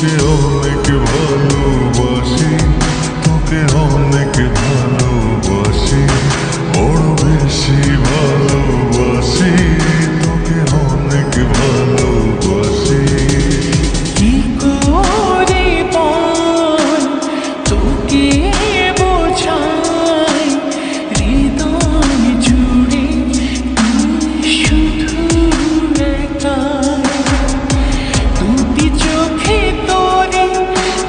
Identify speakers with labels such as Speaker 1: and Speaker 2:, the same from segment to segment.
Speaker 1: তোকে অনেক ভালোবাসি, তোকে অনেক ভালোবাসি, বড় বেশি ভালোবাসি, তোকে অনেক ভালোবাসি।
Speaker 2: কি করে বল তোকে বোঝাই, হৃদয় জুড়ে তুই শুধু একা। দুটি চোখে তোরে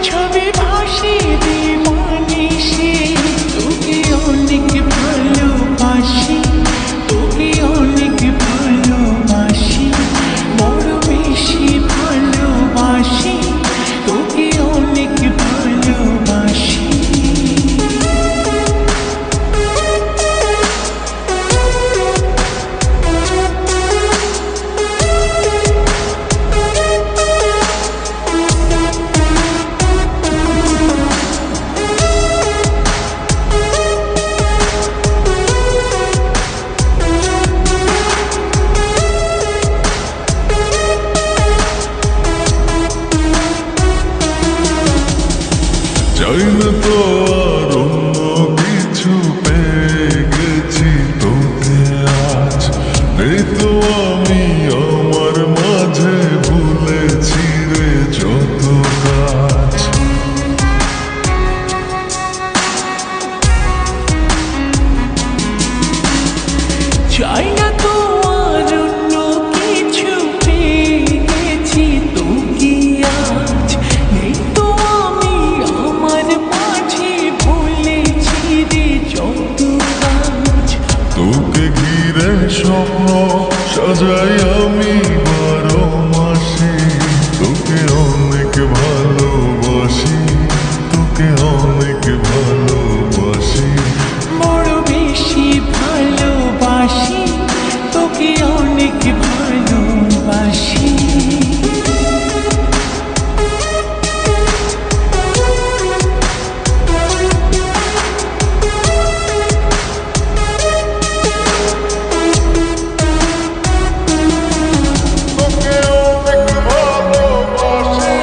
Speaker 2: ছবি ভাসে দিবানিশি, তোকে অনেক ভালোবাসি, তোকে অনেক ভালোবাসি, বড় বেশি ভালোবাসি, তোকে অনেক ভালোবাসি।
Speaker 1: চাই না তো আর অন্য কিছু, পেয়ে গেছি তোকে আজ। নেই তো আমি আমার মাঝে, ভুলেছি রে যত কাজ।
Speaker 2: চাই না তো আর অন্য কিছু, পেয়ে গেছি তোকে আজ। নেই তো আমি আমার মাঝে, ভুলেছি রে যত কাজ।
Speaker 1: তোকে ঘিরে স্বপ্ন সাজাই আমি 12 মাসে, তোকে অনেক ভালোবাসি, তোকে অনেক ভালোবাসি,
Speaker 2: বড় বেশি ভালোবাসি, তোকে অনেক ভালোবাসি।
Speaker 1: তোকে অনেক ভালোবাসি,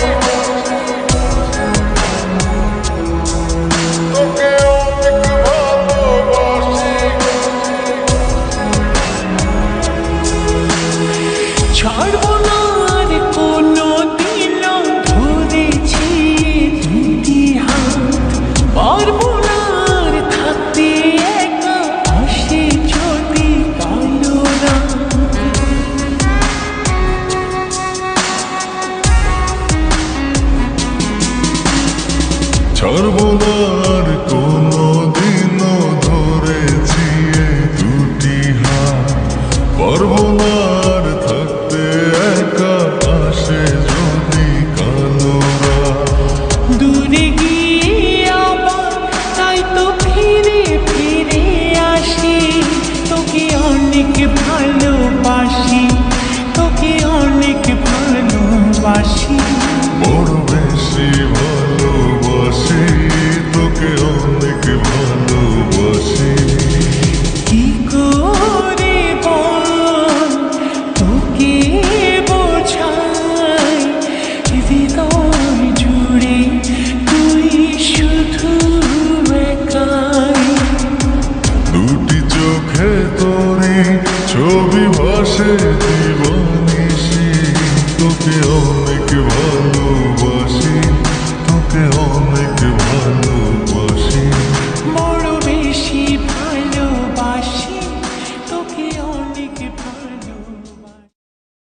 Speaker 1: তোকে অনেক ভালোবাসি।
Speaker 2: ছাড়বো না আর কোনো দিনও, ধরেছি দুটি হাত। পারবো না আর থাকতে একা, আসে যদি কালো রাত।
Speaker 1: ছাড়বো না